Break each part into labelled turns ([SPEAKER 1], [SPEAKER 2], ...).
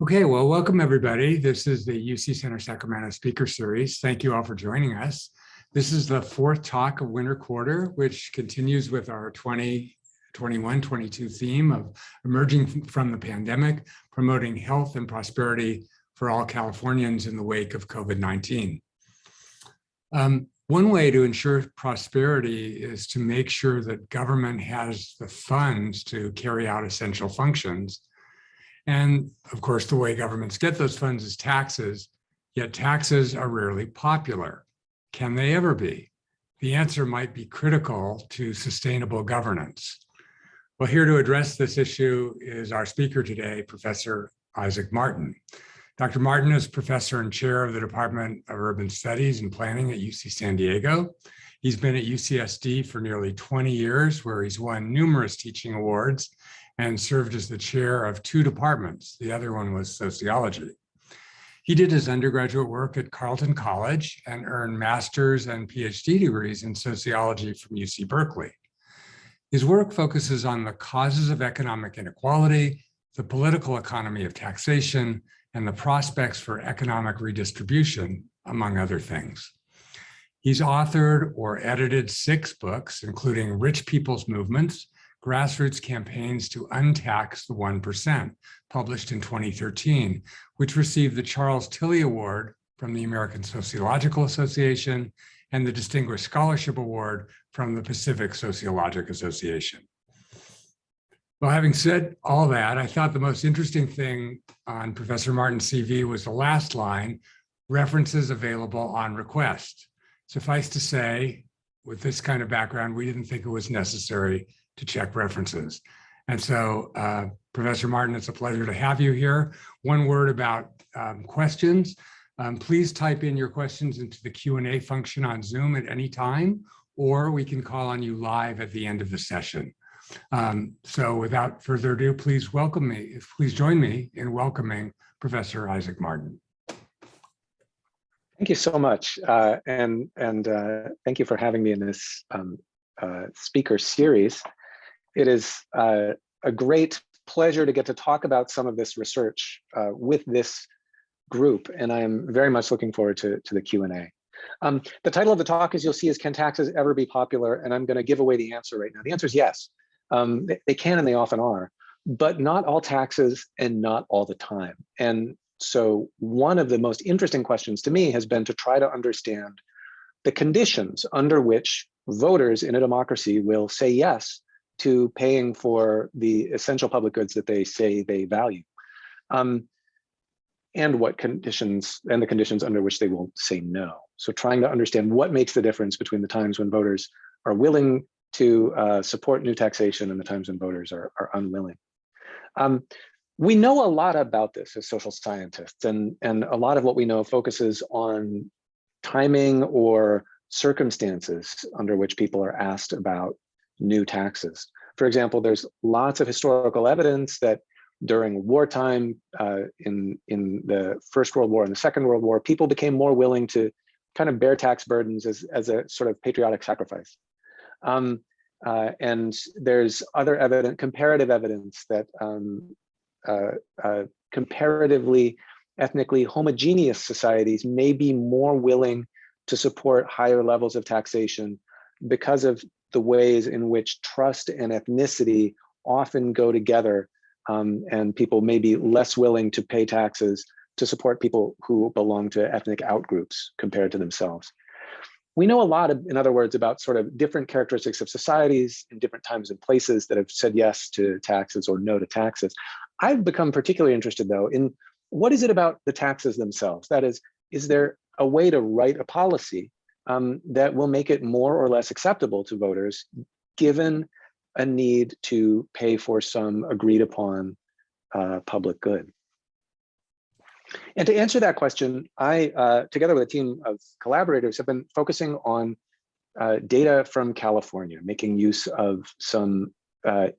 [SPEAKER 1] Okay, well, welcome everybody. This is the UC Center Sacramento Speaker Series. Thank you all for joining us. This is the fourth talk of winter quarter, which continues with our 2021-22 theme of emerging from the pandemic, promoting health and prosperity for all Californians in the wake of COVID-19. One way to ensure prosperity is to make sure that government has the funds to carry out essential functions. And of course, the way governments get those funds is taxes, yet taxes are rarely popular. Can they ever be? The answer might be critical to sustainable governance. Well, here to address this issue is our speaker today, Professor Isaac Martin. Dr. Martin is professor and chair of the Department of Urban Studies and Planning at UC San Diego. He's been at UCSD for nearly 20 years, where he's won numerous teaching awards and served as the chair of two departments. The other one was sociology. He did his undergraduate work at Carleton College and earned master's and PhD degrees in sociology from UC Berkeley. His work focuses on the causes of economic inequality, the political economy of taxation, and the prospects for economic redistribution, among other things. He's authored or edited 6 books, including Rich People's Movements, Grassroots Campaigns to Untax the 1%, published in 2013, which received the Charles Tilly Award from the American Sociological Association and the Distinguished Scholarship Award from the Pacific Sociologic Association. Well, having said all that, I thought the most interesting thing on Professor Martin's CV was the last line, references available on request. Suffice to say, with this kind of background, we didn't think it was necessary to check references. And so, Professor Martin, it's a pleasure to have you here. One word about questions. Please type in your questions into the Q&A function on Zoom at any time, or we can call on you live at the end of the session. So without further ado, please join me in welcoming Professor Isaac Martin.
[SPEAKER 2] Thank you so much, and thank you for having me in this speaker series. It is a great pleasure to get to talk about some of this research with this group, and I am very much looking forward to the Q&A. The title of the talk, as you'll see, is Can Taxes Ever Be Popular? And I'm going to give away the answer right now. The answer is yes. They can and they often are, but not all taxes and not all the time. And so one of the most interesting questions to me has been to try to understand the conditions under which voters in a democracy will say yes to paying for the essential public goods that they say they value, and what conditions and the conditions under which they will say no. So trying to understand what makes the difference between the times when voters are willing to support new taxation and the times when voters are unwilling. We know a lot about this as social scientists, and a lot of what we know focuses on timing or circumstances under which people are asked about new taxes. For example, there's lots of historical evidence that during wartime, in the First World War and the Second World War, people became more willing to kind of bear tax burdens as a sort of patriotic sacrifice. And there's other comparative evidence that comparatively ethnically homogeneous societies may be more willing to support higher levels of taxation because of the ways in which trust and ethnicity often go together, and people may be less willing to pay taxes to support people who belong to ethnic outgroups compared to themselves. We know a lot, in other words, about sort of different characteristics of societies in different times and places that have said yes to taxes or no to taxes. I've become particularly interested, though, in what is it about the taxes themselves? That is there a way to write a policy that will make it more or less acceptable to voters, given a need to pay for some agreed upon public good? And to answer that question, I, together with a team of collaborators, have been focusing on data from California, making use of some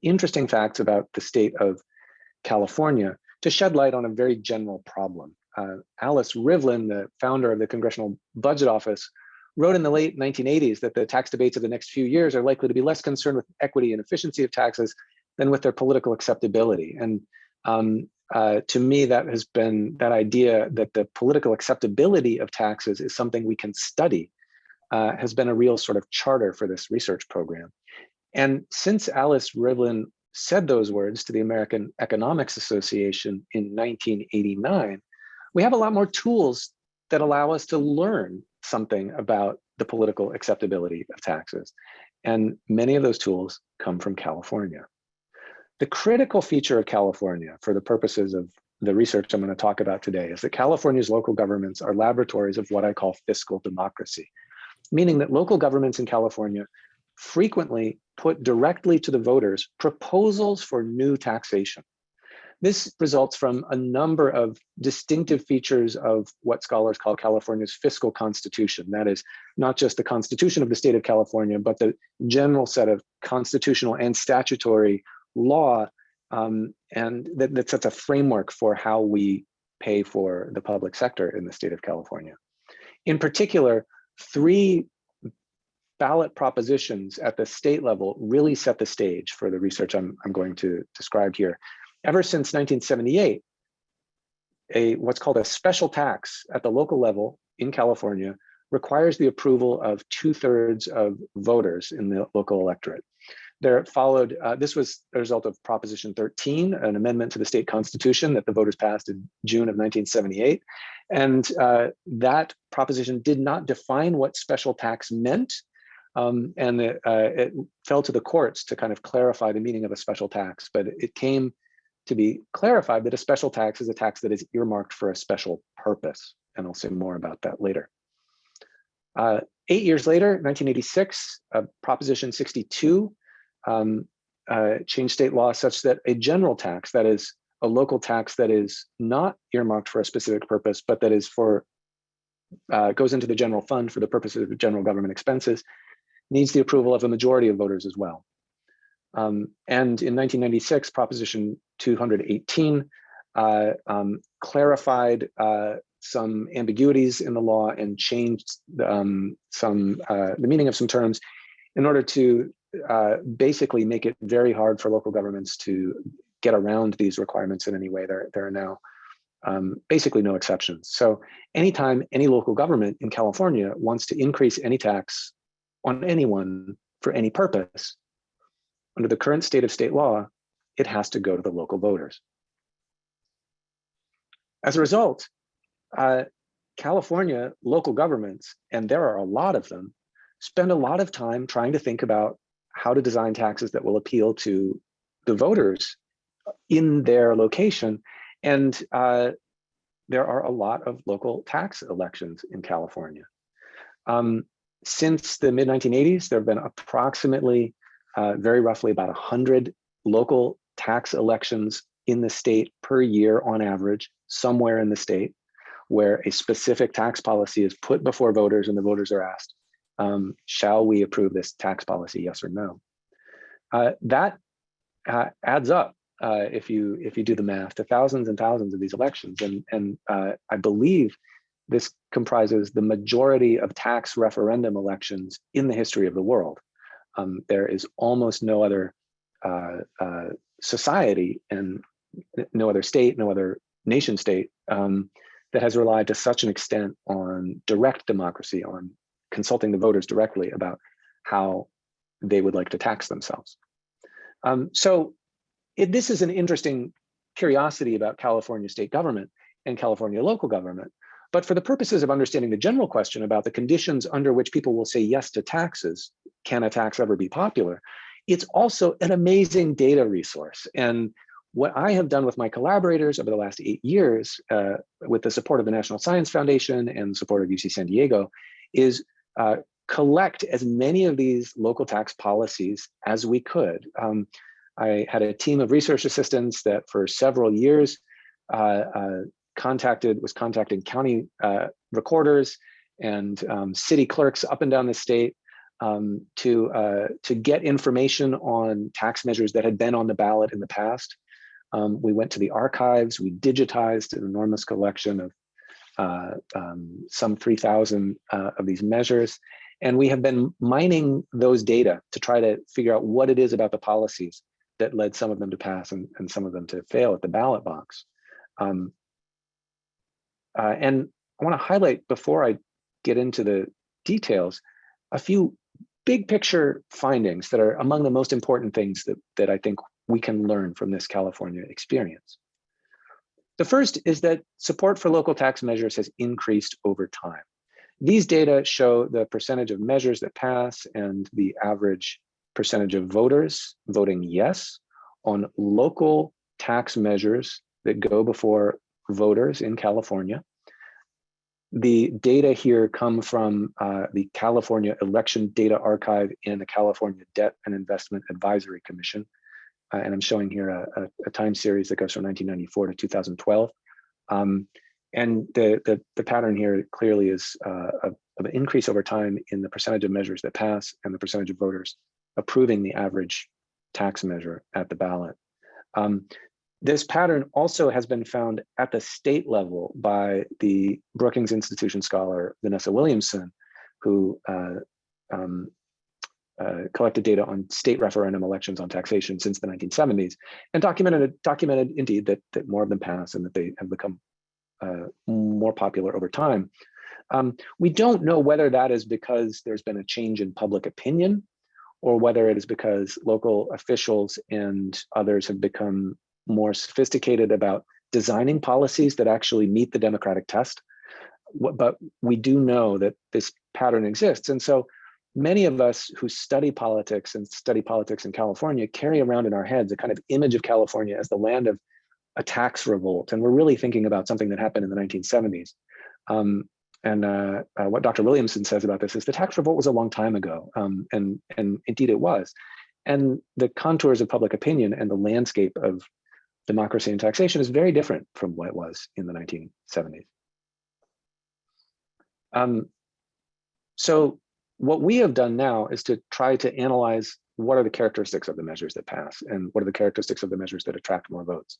[SPEAKER 2] interesting facts about the state of California to shed light on a very general problem. Alice Rivlin, the founder of the Congressional Budget Office, wrote in the late 1980s that the tax debates of the next few years are likely to be less concerned with equity and efficiency of taxes than with their political acceptability. And to me, that has been that idea that the political acceptability of taxes is something we can study, has been a real sort of charter for this research program. And since Alice Rivlin said those words to the American Economics Association in 1989, we have a lot more tools that allow us to learn something about the political acceptability of taxes. And many of those tools come from California. The critical feature of California, for the purposes of the research I'm going to talk about today, is that California's local governments are laboratories of what I call fiscal democracy, meaning that local governments in California frequently put directly to the voters proposals for new taxation. This results from a number of distinctive features of what scholars call California's fiscal constitution. That is not just the constitution of the state of California, but the general set of constitutional and statutory law, and that sets a framework for how we pay for the public sector in the state of California. In particular, 3 ballot propositions at the state level really set the stage for the research I'm going to describe here. Ever since 1978, what's called a special tax at the local level in California requires the approval of 2/3 of voters in the local electorate. There followed, this was a result of Proposition 13, an amendment to the state constitution that the voters passed in June of 1978. And that proposition did not define what special tax meant. And it fell to the courts to kind of clarify the meaning of a special tax, but it came to be clarified that a special tax is a tax that is earmarked for a special purpose. And I'll say more about that later. 8 years later, 1986, Proposition 62 changed state law such that a general tax, that is a local tax that is not earmarked for a specific purpose, but that is for, goes into the general fund for the purposes of general government expenses, needs the approval of a majority of voters as well. And in 1996, Proposition 218 clarified some ambiguities in the law and changed the meaning of some terms in order to basically make it very hard for local governments to get around these requirements in any way. There are now basically no exceptions. So anytime any local government in California wants to increase any tax on anyone for any purpose, under the current state of state law, it has to go to the local voters. As a result, California local governments, and there are a lot of them, spend a lot of time trying to think about how to design taxes that will appeal to the voters in their location. And there are a lot of local tax elections in California. Since the mid-1980s, there have been approximately, very roughly about 100 local tax elections in the state per year on average, somewhere in the state, where a specific tax policy is put before voters and the voters are asked, shall we approve this tax policy, yes or no? That adds up, if you do the math, to thousands and thousands of these elections. And I believe this comprises the majority of tax referendum elections in the history of the world. There is almost no other society and no other state, no other nation state that has relied to such an extent on direct democracy, on consulting the voters directly about how they would like to tax themselves. This is an interesting curiosity about California state government and California local government. But for the purposes of understanding the general question about the conditions under which people will say yes to taxes, can a tax ever be popular? It's also an amazing data resource. And what I have done with my collaborators over the last 8 years, with the support of the National Science Foundation and the support of UC San Diego, is collect as many of these local tax policies as we could. I had a team of research assistants that for several years was contacting county recorders and city clerks up and down the state to get information on tax measures that had been on the ballot in the past. We went to the archives, we digitized an enormous collection of some 3,000 of these measures. And we have been mining those data to try to figure out what it is about the policies that led some of them to pass and some of them to fail at the ballot box. And I want to highlight, before I get into the details, a few big picture findings that are among the most important things that I think we can learn from this California experience. The first is that support for local tax measures has increased over time. These data show the percentage of measures that pass and the average percentage of voters voting yes on local tax measures that go before voters in California. The data here come from the California Election Data Archive and the California Debt and Investment Advisory Commission. And I'm showing here a time series that goes from 1994 to 2012. And the pattern here clearly is of an increase over time in the percentage of measures that pass and the percentage of voters approving the average tax measure at the ballot. This pattern also has been found at the state level by the Brookings Institution scholar Vanessa Williamson, who collected data on state referendum elections on taxation since the 1970s, and documented indeed that more of them pass and that they have become more popular over time. We don't know whether that is because there's been a change in public opinion, or whether it is because local officials and others have become more sophisticated about designing policies that actually meet the democratic test. But we do know that this pattern exists. And so many of us who study politics in California carry around in our heads a kind of image of California as the land of a tax revolt. And we're really thinking about something that happened in the 1970s. What Dr. Williamson says about this is the tax revolt was a long time ago, and indeed it was. And the contours of public opinion and the landscape of democracy and taxation is very different from what it was in the 1970s. So what we have done now is to try to analyze what are the characteristics of the measures that pass and what are the characteristics of the measures that attract more votes.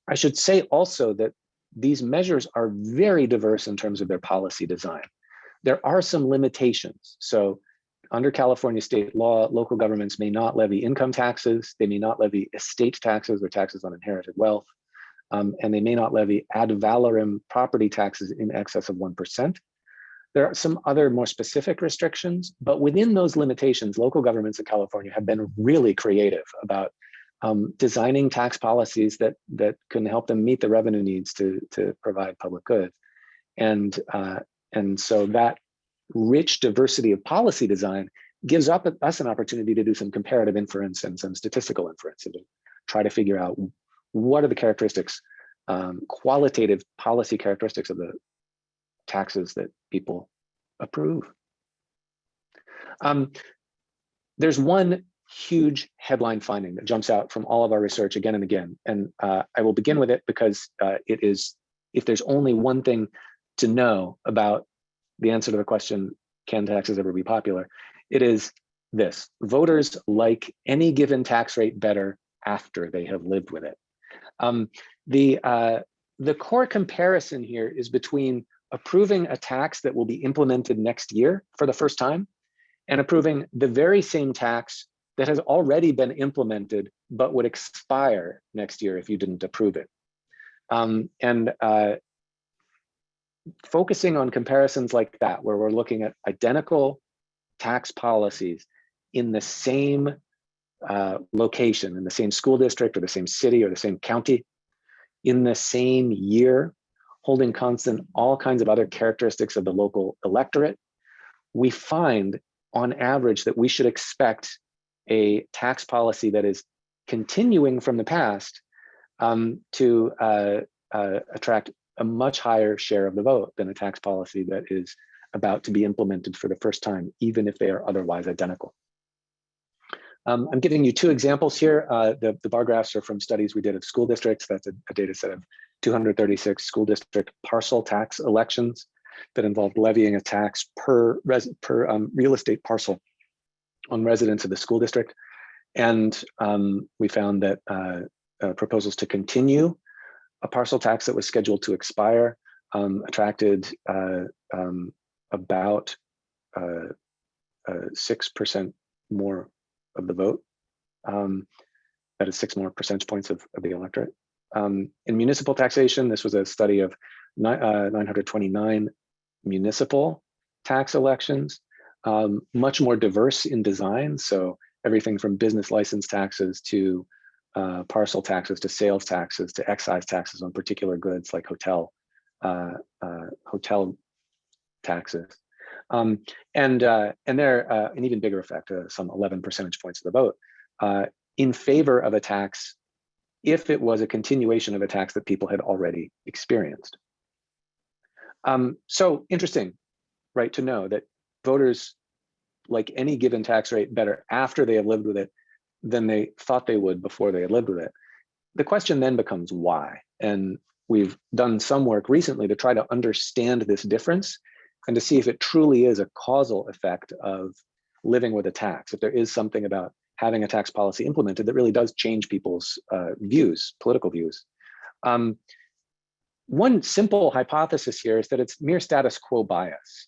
[SPEAKER 2] I should say also that these measures are very diverse in terms of their policy design. There are some limitations. So under California state law, local governments may not levy income taxes, they may not levy estate taxes or taxes on inherited wealth, and they may not levy ad valorem property taxes in excess of 1%. There are some other more specific restrictions, but within those limitations, local governments in California have been really creative about designing tax policies that can help them meet the revenue needs to provide public goods. And so that rich diversity of policy design gives us an opportunity to do some comparative inference and some statistical inference and to try to figure out what are the characteristics, qualitative policy characteristics of the taxes that people approve. There's one huge headline finding that jumps out from all of our research again and again. And I will begin with it because it is, if there's only one thing to know about the answer to the question, can taxes ever be popular? It is this: voters like any given tax rate better after they have lived with it. The core comparison here is between approving a tax that will be implemented next year for the first time and approving the very same tax that has already been implemented but would expire next year if you didn't approve it. Focusing on comparisons like that, where we're looking at identical tax policies in the same location, in the same school district or the same city or the same county, in the same year, holding constant all kinds of other characteristics of the local electorate, we find on average that we should expect a tax policy that is continuing from the past to attract a much higher share of the vote than a tax policy that is about to be implemented for the first time, even if they are otherwise identical. I'm giving you two examples here. The bar graphs are from studies we did of school districts. That's a data set of 236 school district parcel tax elections that involved levying a tax per real estate parcel on residents of the school district. And we found that proposals to continue a parcel tax that was scheduled to expire attracted about 6% more of the vote. That is 6 more percentage points of the electorate. In municipal taxation, this was a study of 929 municipal tax elections, much more diverse in design. So everything from business license taxes to parcel taxes to sales taxes to excise taxes on particular goods like hotel taxes. And they're an even bigger effect, some 11 percentage points of the vote, in favor of a tax if it was a continuation of a tax that people had already experienced. So interesting, right, to know that voters like any given tax rate better after they have lived with it than they thought they would before they had lived with it. The question then becomes why? And we've done some work recently to try to understand this difference and to see if it truly is a causal effect of living with a tax, if there is something about having a tax policy implemented that really does change people's views, political views. One simple hypothesis here is that it's mere status quo bias.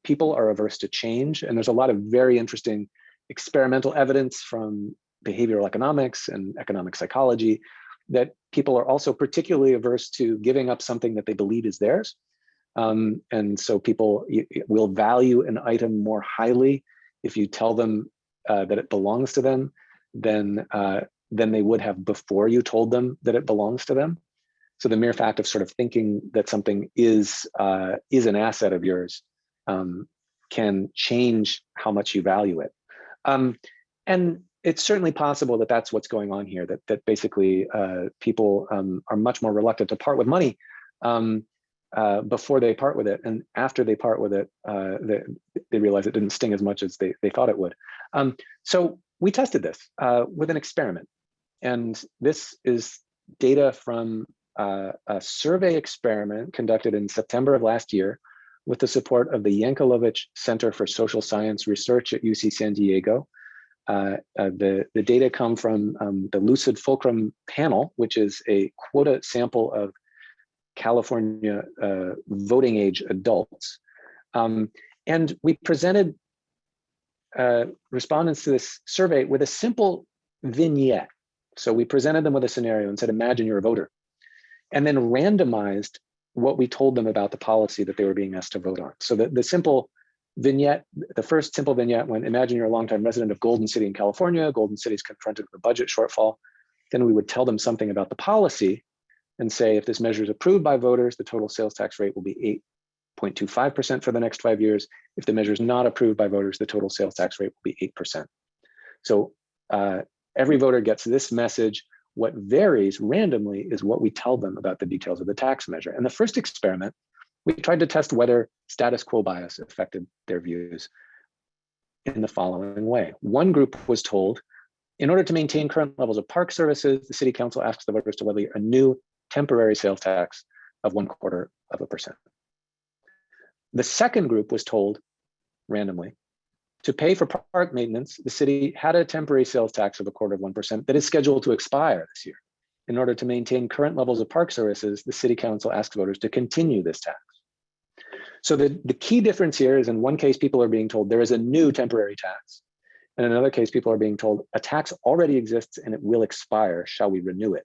[SPEAKER 2] People are averse to change, and there's a lot of very interesting experimental evidence from behavioral economics and economic psychology that people are also particularly averse to giving up something that they believe is theirs. And so people will value an item more highly if you tell them that it belongs to them than they would have before you told them that it belongs to them. So the mere fact of sort of thinking that something is an asset of yours can change how much you value it. And it's certainly possible that that's what's going on here, that basically people are much more reluctant to part with money before they part with it. And after they part with it, they realize it didn't sting as much as they thought it would. So we tested this with an experiment. And this is data from a survey experiment conducted in September of last year with the support of the Yankelovich Center for Social Science Research at UC San Diego. The data come from the Lucid Fulcrum panel, which is a quota sample of California voting age adults. And we presented respondents to this survey with a simple vignette. So we presented them with a scenario and said, imagine you're a voter, and then randomized what we told them about the policy that they were being asked to vote on. So the simple vignette, the first simple vignette went, imagine you're a longtime resident of Golden City in California. Golden City is confronted with a budget shortfall. Then we would tell them something about the policy and say, if this measure is approved by voters, the total sales tax rate will be 8.25% for the next 5 years. If the measure is not approved by voters, the total sales tax rate will be 8%. So every voter gets this message. What varies randomly is what we tell them about the details of the tax measure. And the first experiment, we tried to test whether status quo bias affected their views in the following way. One group was told, in order to maintain current levels of park services, the city council asks the voters to levy a new temporary sales tax of 0.25%. The second group was told randomly, to pay for park maintenance, the city had a temporary sales tax of 0.25% that is scheduled to expire this year. In order to maintain current levels of park services, the city council asks voters to continue this tax. So the key difference here is, in one case, people are being told there is a new temporary tax. And in another case, people are being told a tax already exists and it will expire. Shall we renew it?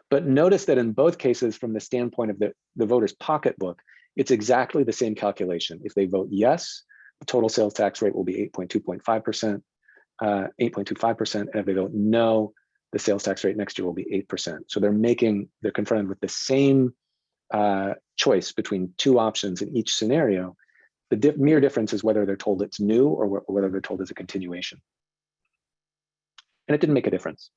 [SPEAKER 2] But notice that in both cases, from the standpoint of the voter's pocketbook, it's exactly the same calculation. If they vote yes, the total sales tax rate will be 8.25%, and if they vote no, the sales tax rate next year will be 8%. So they're confronted with the same choice between two options in each scenario. The mere difference is whether they're told it's new or whether they're told it's a continuation. And it didn't make a difference.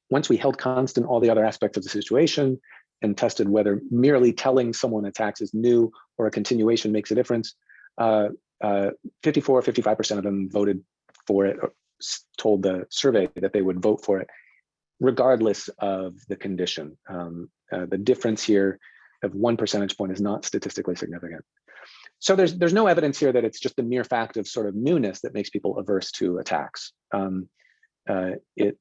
[SPEAKER 2] Once we held constant all the other aspects of the situation and tested whether merely telling someone a tax is new or a continuation makes a difference, 55% of them voted for it, or told the survey that they would vote for it, regardless of the condition. The difference here of 1 percentage point is not statistically significant. So there's no evidence here that it's just the mere fact of sort of newness that makes people averse to a tax. It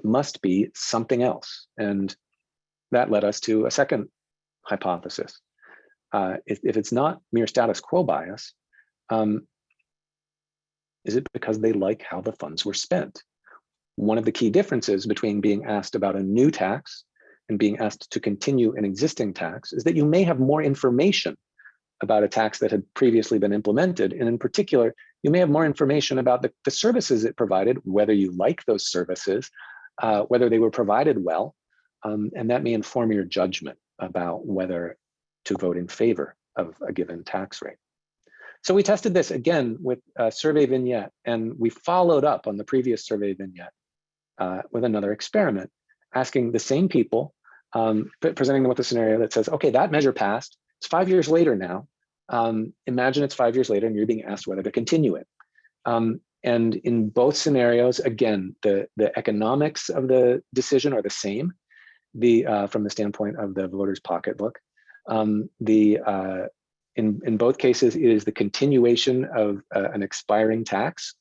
[SPEAKER 2] must be something else. And that led us to a second hypothesis. If it's not mere status quo bias, is it because they like how the funds were spent? one of the key differences between being asked about a new tax and being asked to continue an existing tax is that you may have more information about a tax that had previously been implemented. And in particular, you may have more information about the services it provided, whether you like those services, whether they were provided well, and that may inform your judgment about whether to vote in favor of a given tax rate. So we tested this again with a survey vignette, and we followed up on the previous survey vignette with another experiment, asking the same people, presenting them with a scenario that says, okay, that measure passed, it's 5 years later now. Imagine it's 5 years later and you're being asked whether to continue it. And in both scenarios, again, the economics of the decision are the same from the standpoint of the voter's pocketbook. In both cases, it is the continuation of an expiring tax.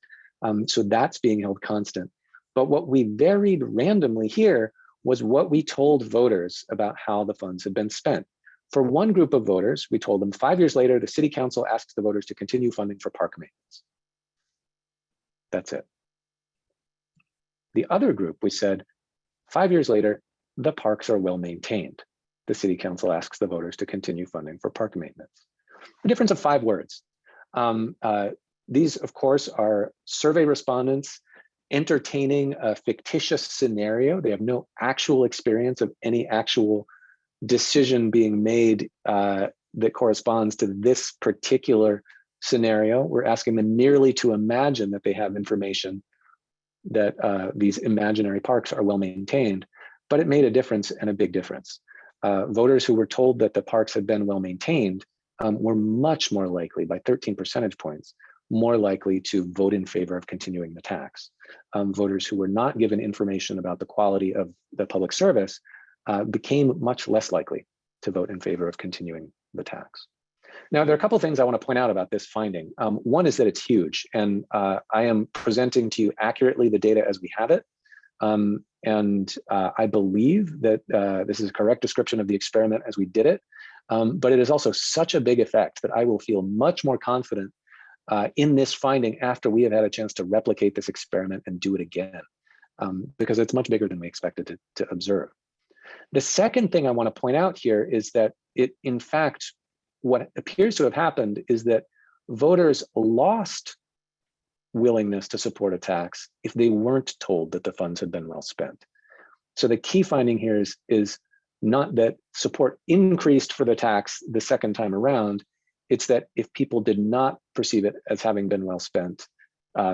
[SPEAKER 2] So that's being held constant. But what we varied randomly here was what we told voters about how the funds had been spent. For one group of voters, we told them 5 years later, the city council asks the voters to continue funding for park maintenance. That's it. The other group, we said, 5 years later, the parks are well maintained. The city council asks the voters to continue funding for park maintenance. A difference of 5 words. These, of course, are survey respondents entertaining a fictitious scenario. They have no actual experience of any actual decision being made that corresponds to this particular scenario. We're asking them merely to imagine that they have information that these imaginary parks are well maintained, but it made a difference, and a big difference. Voters who were told that the parks had been well maintained were much more likely, by 13 percentage points, more likely to vote in favor of continuing the tax. Voters who were not given information about the quality of the public service became much less likely to vote in favor of continuing the tax. Now, there are a couple of things I want to point out about this finding. One is that it's huge, and I am presenting to you accurately the data as we have it. I believe that this is a correct description of the experiment as we did it, but it is also such a big effect that I will feel much more confident in this finding after we have had a chance to replicate this experiment and do it again, because it's much bigger than we expected to observe. The second thing I want to point out here is that in fact, what appears to have happened is that voters lost willingness to support a tax if they weren't told that the funds had been well spent. So the key finding here is not that support increased for the tax the second time around, it's that if people did not perceive it as having been well spent,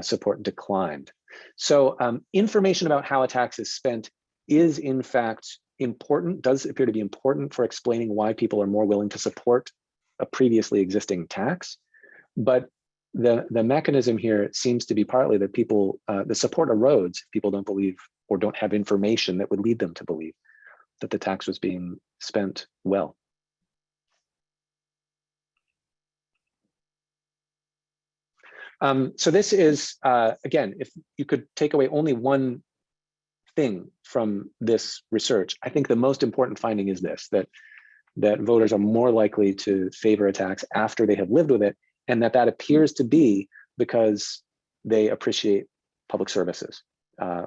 [SPEAKER 2] support declined. So information about how a tax is spent is in fact important, does appear to be important for explaining why people are more willing to support a previously existing tax. But the mechanism here seems to be partly that people, the support erodes if people don't believe or don't have information that would lead them to believe that the tax was being spent well. So this is, again, if you could take away only one thing from this research, I think the most important finding is this, that voters are more likely to favor a tax after they have lived with it, and that appears to be because they appreciate public services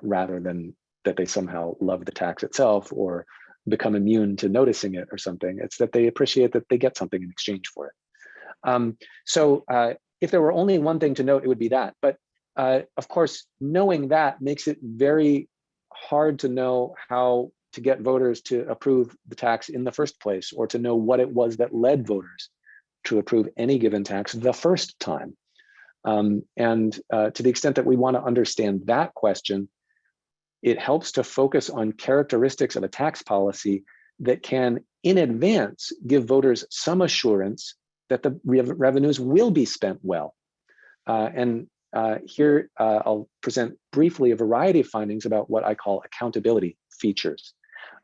[SPEAKER 2] rather than that they somehow love the tax itself or become immune to noticing it or something. It's that they appreciate that they get something in exchange for it. So if there were only one thing to note, it would be that. But of course, knowing that makes it very hard to know how to get voters to approve the tax in the first place, or to know what it was that led voters to approve any given tax the first time. To the extent that we want to understand that question, it helps to focus on characteristics of a tax policy that can, in advance, give voters some assurance that the revenues will be spent well. Here, I'll present briefly a variety of findings about what I call accountability features.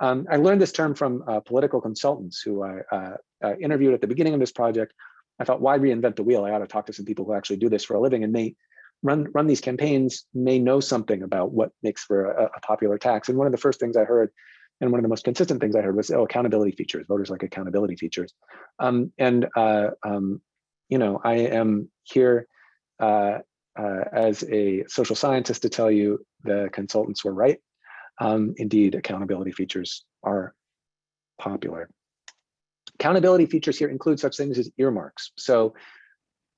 [SPEAKER 2] I learned this term from political consultants who I interviewed at the beginning of this project. I thought, why reinvent the wheel? I ought to talk to some people who actually do this for a living and may run these campaigns, may know something about what makes for a popular tax. And one of the first things I heard, and one of the most consistent things I heard was, oh, accountability features. Voters like accountability features. You know, I am here as a social scientist to tell you the consultants were right. Indeed, accountability features are popular. Accountability features here include such things as earmarks. So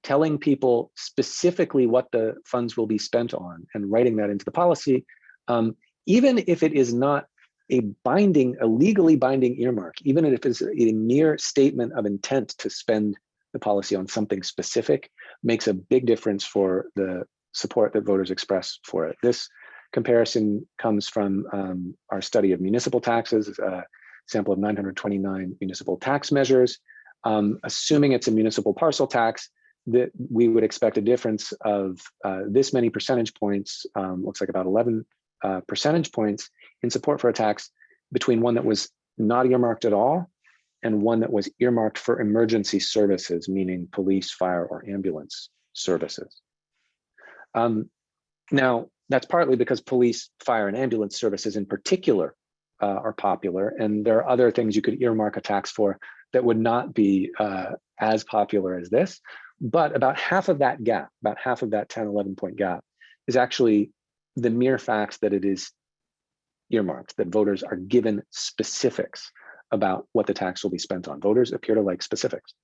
[SPEAKER 2] telling people specifically what the funds will be spent on and writing that into the policy, even if it is not a legally binding earmark, even if it's a mere statement of intent to spend the policy on something specific, makes a big difference for the support that voters express for it. This comparison comes from our study of municipal taxes, a sample of 929 municipal tax measures. Assuming it's a municipal parcel tax, that we would expect a difference of this many percentage points, looks like about 11 percentage points in support for a tax between one that was not earmarked at all and one that was earmarked for emergency services, meaning police, fire, or ambulance services. Now, that's partly because police, fire, and ambulance services in particular are popular, and there are other things you could earmark a tax for that would not be as popular as this. But about half of that gap, about half of that 10, 11 point gap, is actually the mere fact that it is earmarked, that voters are given specifics about what the tax will be spent on. Voters appear to like specifics.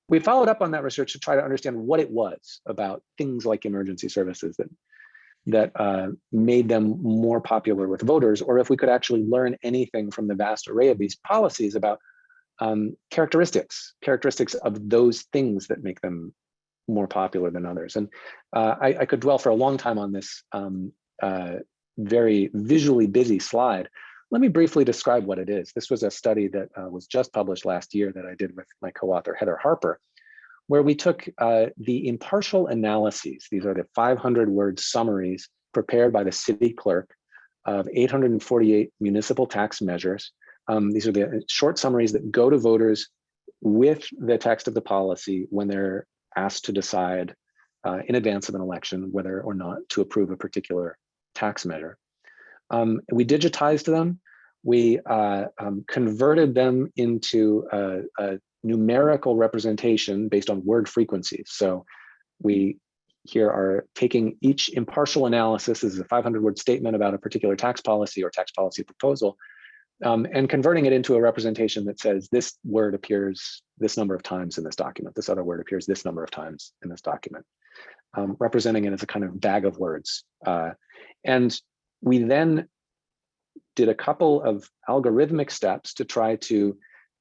[SPEAKER 2] We followed up on that research to try to understand what it was about things like emergency services that made them more popular with voters, or if we could actually learn anything from the vast array of these policies about characteristics of those things that make them more popular than others. And I could dwell for a long time on this very visually busy slide. Let me briefly describe what it is. This was a study that was just published last year that I did with my co-author, Heather Harper, where we took the impartial analyses. These are the 500-word summaries prepared by the city clerk of 848 municipal tax measures. These are the short summaries that go to voters with the text of the policy when they're asked to decide in advance of an election whether or not to approve a particular tax measure. We digitized them. We converted them into a numerical representation based on word frequencies. So we here are taking each impartial analysis, this is a 500-word statement about a particular tax policy or tax policy proposal, and converting it into a representation that says this word appears this number of times in this document, this other word appears this number of times in this document, representing it as a kind of bag of words. And we then did a couple of algorithmic steps to try to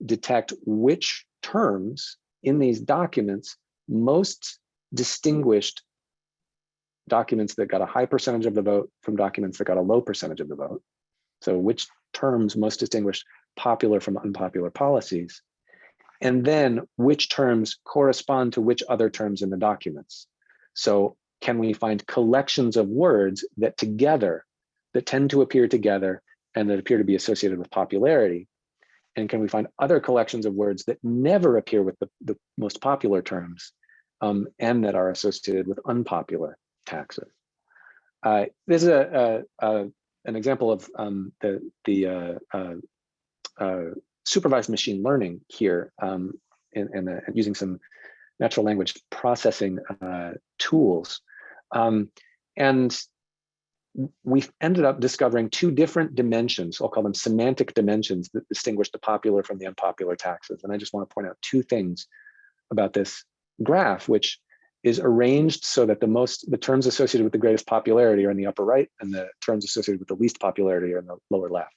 [SPEAKER 2] detect which terms in these documents most distinguished documents that got a high percentage of the vote from documents that got a low percentage of the vote. So which terms most distinguished popular from unpopular policies, and then which terms correspond to which other terms in the documents. So can we find collections of words that tend to appear together and that appear to be associated with popularity? And can we find other collections of words that never appear with the most popular terms and that are associated with unpopular taxes? This is an example of the supervised machine learning here and using some natural language processing tools. And we ended up discovering two different dimensions, I'll call them semantic dimensions, that distinguish the popular from the unpopular taxes. And I just want to point out two things about this graph, which is arranged so that the terms associated with the greatest popularity are in the upper right, and the terms associated with the least popularity are in the lower left.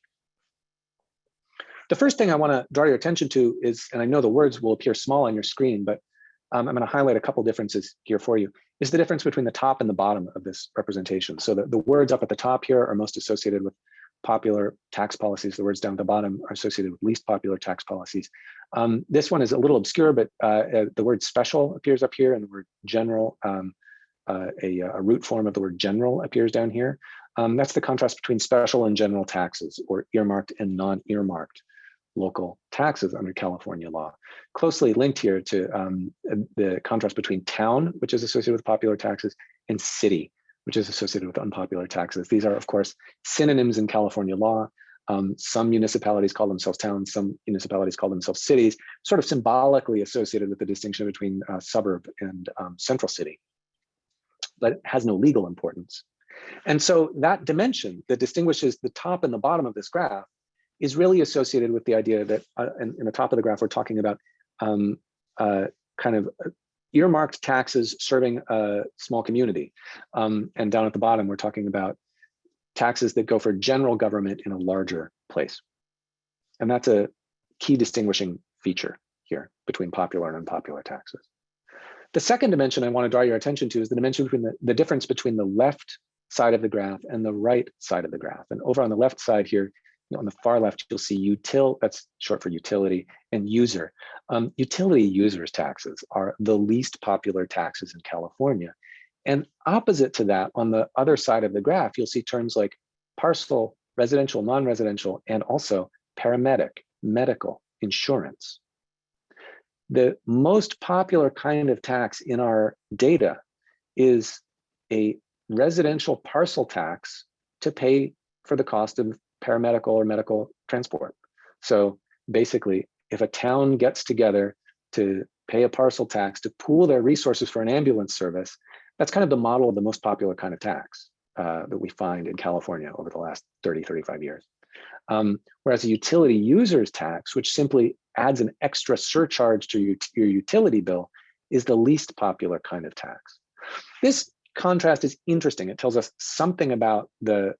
[SPEAKER 2] The first thing I want to draw your attention to is, and I know the words will appear small on your screen, but I'm going to highlight a couple differences here for you, is the difference between the top and the bottom of this representation. So the words up at the top here are most associated with popular tax policies. The words down at the bottom are associated with least popular tax policies. This one is a little obscure, but the word special appears up here, and the word general, a root form of the word general appears down here. That's the contrast between special and general taxes, or earmarked and non-earmarked local taxes under California law. Closely linked here to the contrast between town, which is associated with popular taxes, and city, which is associated with unpopular taxes. These are, of course, synonyms in California law. Some municipalities call themselves towns, some municipalities call themselves cities, sort of symbolically associated with the distinction between suburb and central city, but it has no legal importance. And so that dimension that distinguishes the top and the bottom of this graph is really associated with the idea that in the top of the graph, we're talking about kind of earmarked taxes serving a small community. And down at the bottom, we're talking about taxes that go for general government in a larger place. And that's a key distinguishing feature here between popular and unpopular taxes. The second dimension I want to draw your attention to is the dimension between the difference between the left side of the graph and the right side of the graph. And over on the left side here, on the far left, you'll see that's short for utility, and user. Utility users taxes are the least popular taxes in California. And opposite to that, on the other side of the graph, you'll see terms like parcel, residential, non-residential, and also paramedic, medical, insurance. The most popular kind of tax in our data is a residential parcel tax to pay for the cost of paramedical or medical transport. So basically, if a town gets together to pay a parcel tax to pool their resources for an ambulance service, that's kind of the model of the most popular kind of tax that we find in California over the last 30, 35 years. Whereas a utility users tax, which simply adds an extra surcharge to your utility bill, is the least popular kind of tax. This contrast is interesting. It tells us something about the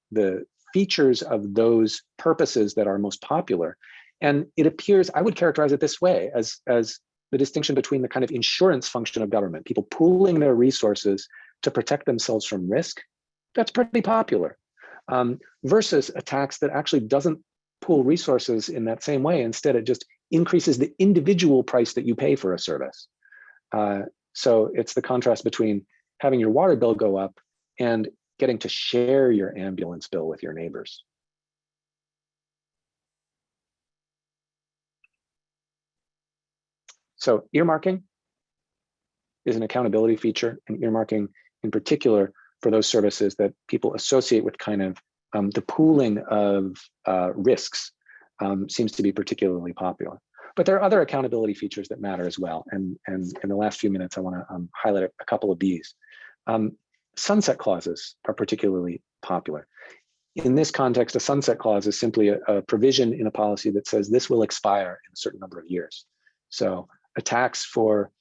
[SPEAKER 2] features of those purposes that are most popular. And it appears, I would characterize it this way, as the distinction between the kind of insurance function of government, people pooling their resources to protect themselves from risk. That's pretty popular, versus a tax that actually doesn't pool resources in that same way. Instead, it just increases the individual price that you pay for a service. So it's the contrast between having your water bill go up and getting to share your ambulance bill with your neighbors. So earmarking is an accountability feature, and earmarking in particular for those services that people associate with kind of the pooling of risks seems to be particularly popular. But there are other accountability features that matter as well. And in the last few minutes, I want to highlight a couple of these. Sunset clauses are particularly popular. In this context, a sunset clause is simply a provision in a policy that says this will expire in a certain number of years. So a tax for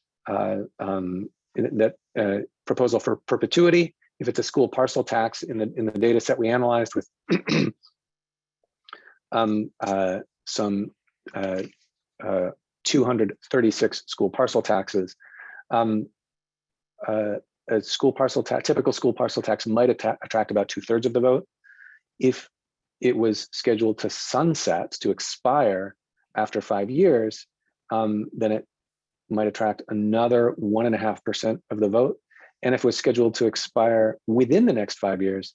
[SPEAKER 2] proposal for perpetuity, if it's a school parcel tax in the data set we analyzed with some 236 school parcel taxes, a school parcel tax, typical school parcel tax might attract about 2/3 of the vote. If it was scheduled to sunset, to expire after 5 years, then it might attract another 1.5% of the vote. And if it was scheduled to expire within the next 5 years,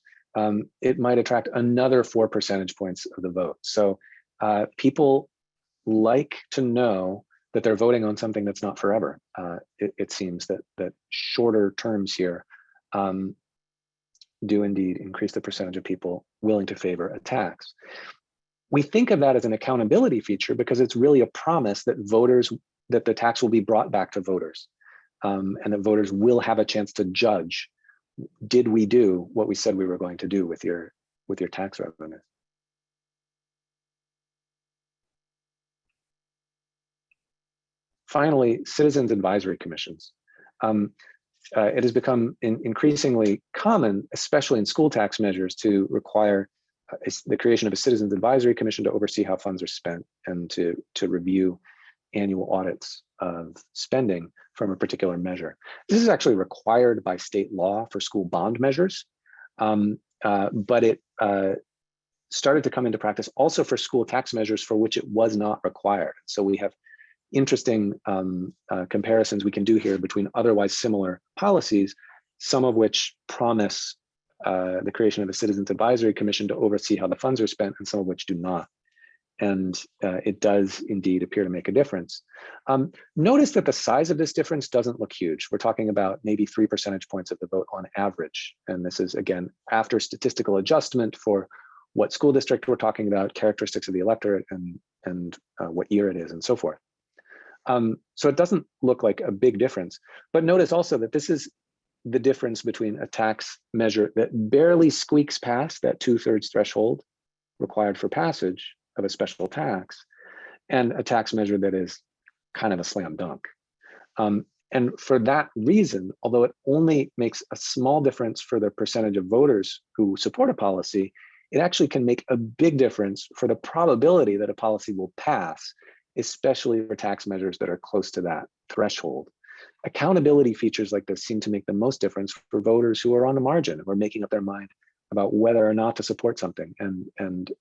[SPEAKER 2] it might attract another 4 percentage points of the vote. So people like to know that they're voting on something that's not forever. It seems that shorter terms here do indeed increase the percentage of people willing to favor a tax. We think of that as an accountability feature because it's really a promise that that the tax will be brought back to voters, and that voters will have a chance to judge, did we do what we said we were going to do with your tax revenue? Finally, citizens advisory commissions. It has become increasingly common, especially in school tax measures, to require the creation of a citizens advisory commission to oversee how funds are spent and to review annual audits of spending from a particular measure. This is actually required by state law for school bond measures, but it started to come into practice also for school tax measures for which it was not required. So we have interesting comparisons we can do here between otherwise similar policies, some of which promise the creation of a citizens advisory commission to oversee how the funds are spent, and some of which do not. And it does indeed appear to make a difference. Notice that the size of this difference doesn't look huge. We're talking about maybe 3 percentage points of the vote on average. And this is, again, after statistical adjustment for what school district we're talking about, characteristics of the electorate, and what year it is, and so forth. So it doesn't look like a big difference. But notice also that this is the difference between a tax measure that barely squeaks past that 2/3 threshold required for passage of a special tax, and a tax measure that is kind of a slam dunk. And for that reason, although it only makes a small difference for the percentage of voters who support a policy, it actually can make a big difference for the probability that a policy will pass, especially for tax measures that are close to that threshold. Accountability features like this seem to make the most difference for voters who are on the margin or making up their mind about whether or not to support something. And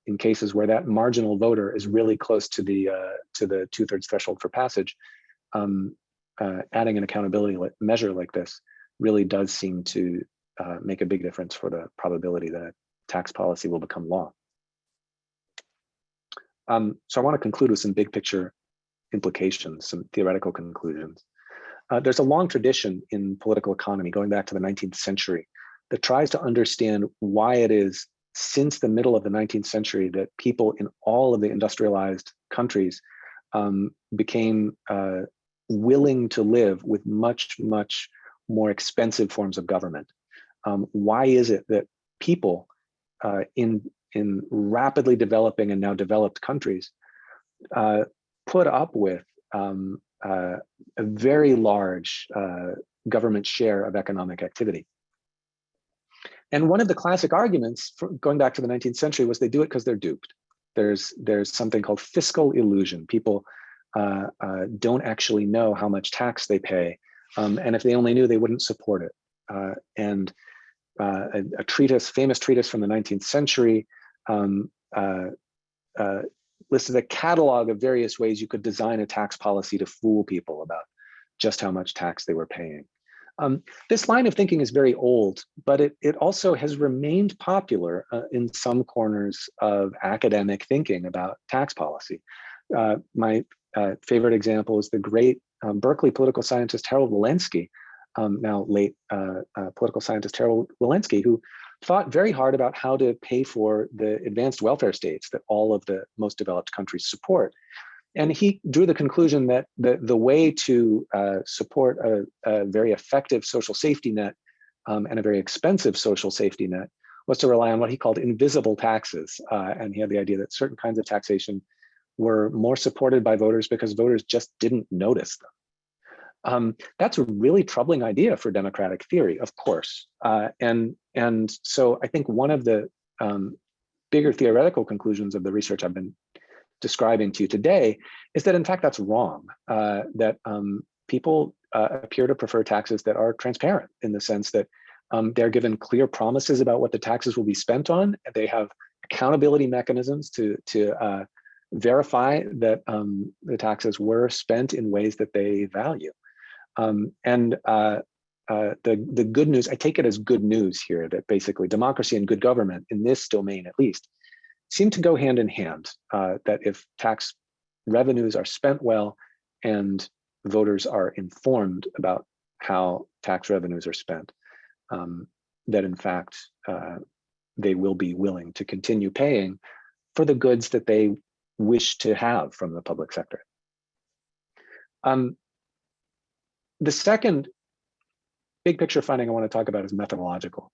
[SPEAKER 2] in cases where that marginal voter is really close to the 2/3 threshold for passage, adding an accountability measure like this really does seem to make a big difference for the probability that a tax policy will become law. So I want to conclude with some big picture implications, some theoretical conclusions. There's a long tradition in political economy going back to the 19th century that tries to understand why it is since the middle of the 19th century that people in all of the industrialized countries became willing to live with much, much more expensive forms of government. Why is it that people in rapidly developing and now developed countries put up with a very large government share of economic activity? And one of the classic arguments for going back to the 19th century was they do it because they're duped. There's something called fiscal illusion. People don't actually know how much tax they pay. And if they only knew, they wouldn't support it. And a famous treatise from the 19th century listed a catalog of various ways you could design a tax policy to fool people about just how much tax they were paying. This line of thinking is very old, but it also has remained popular in some corners of academic thinking about tax policy. My favorite example is the great Berkeley political scientist Harold Walensky, now late political scientist Harold Walensky, who thought very hard about how to pay for the advanced welfare states that all of the most developed countries support. And he drew the conclusion that the way to support a very effective social safety net and a very expensive social safety net was to rely on what he called invisible taxes. And he had the idea that certain kinds of taxation were more supported by voters because voters just didn't notice them. That's a really troubling idea for democratic theory, of course. And so I think one of the bigger theoretical conclusions of the research I've been describing to you today is that in fact that's wrong, that people appear to prefer taxes that are transparent in the sense that they're given clear promises about what the taxes will be spent on. They have accountability mechanisms to verify that the taxes were spent in ways that they value. And the good news, I take it as good news here, that basically democracy and good government in this domain at least seem to go hand in hand, that if tax revenues are spent well and voters are informed about how tax revenues are spent, that in fact, they will be willing to continue paying for the goods that they wish to have from the public sector. The second big picture finding I want to talk about is methodological.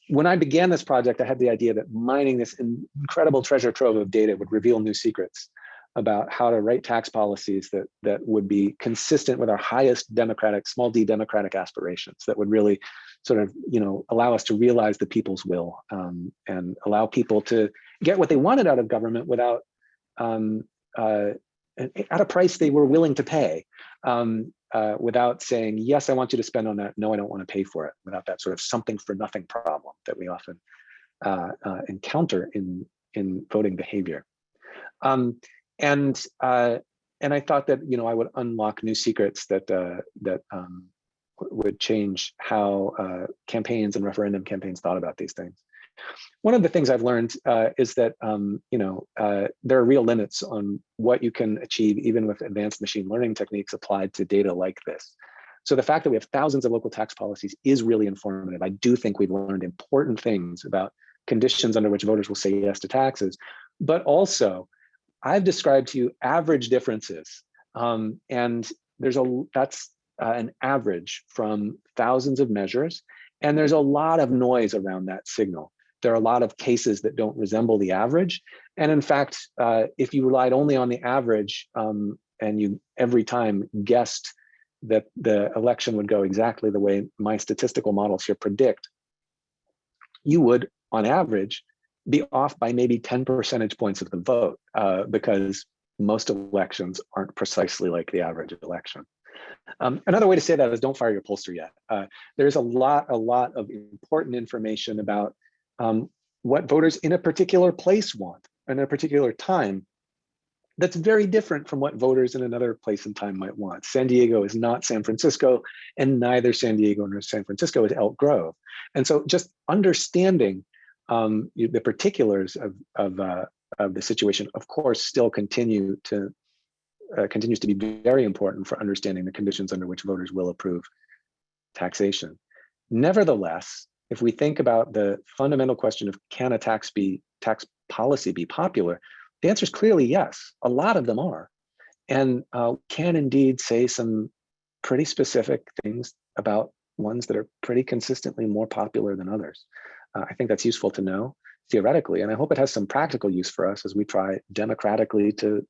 [SPEAKER 2] When I began this project, I had the idea that mining this incredible treasure trove of data would reveal new secrets about how to write tax policies that would be consistent with our highest democratic, small d democratic aspirations, that would really sort of, allow us to realize the people's will and allow people to get what they wanted out of government without at a price they were willing to pay, without saying, yes, I want you to spend on that. No, I don't want to pay for it, without that sort of something for nothing problem that we often encounter in voting behavior. And I thought that, I would unlock new secrets that would change how campaigns and referendum campaigns thought about these things. One of the things I've learned is that there are real limits on what you can achieve even with advanced machine learning techniques applied to data like this. So the fact that we have thousands of local tax policies is really informative. I do think we've learned important things about conditions under which voters will say yes to taxes, but also I've described to you average differences, and that's an average from thousands of measures, and there's a lot of noise around that signal. There are a lot of cases that don't resemble the average, and in fact, if you relied only on the average and you every time guessed that the election would go exactly the way my statistical models here predict, you would, on average, be off by maybe 10 percentage points of the vote because most elections aren't precisely like the average election. Another way to say that is don't fire your pollster yet. There's a lot of important information about what voters in a particular place want in a particular time that's very different from what voters in another place and time might want. San Diego is not San Francisco, and neither San Diego nor San Francisco is Elk Grove. And so just understanding the particulars of the situation, of course, still continues to be very important for understanding the conditions under which voters will approve taxation. Nevertheless, if we think about the fundamental question of can a tax policy be popular, the answer is clearly yes. A lot of them are, and can indeed say some pretty specific things about ones that are pretty consistently more popular than others. I think that's useful to know theoretically, and I hope it has some practical use for us as we try democratically to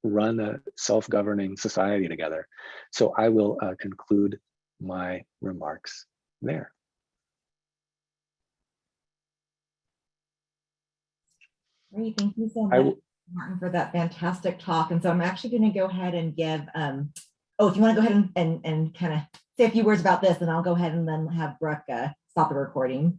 [SPEAKER 2] run a self-governing society together. So I will conclude my remarks there.
[SPEAKER 3] Great, thank you so much, Martin, for that fantastic talk. And so I'm actually going to go ahead and give, if you want to go ahead and kind of say a few words about this, and I'll go ahead and then have Brooke stop the recording.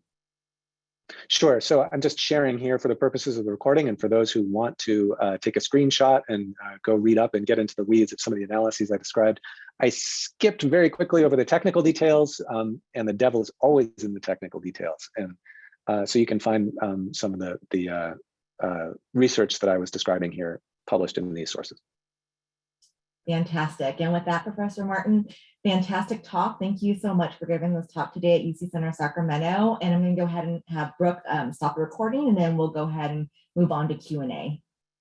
[SPEAKER 2] Sure. So I'm just sharing here for the purposes of the recording, and for those who want to take a screenshot and go read up and get into the weeds of some of the analyses I described. I skipped very quickly over the technical details, and the devil is always in the technical details. And so you can find some of the research that I was describing here published in these sources.
[SPEAKER 3] Fantastic. And with that, Professor Martin, fantastic talk. Thank you so much for giving this talk today at UC Center Sacramento. And I'm going to go ahead and have Brooke stop the recording, and then we'll go ahead and move on to Q&A.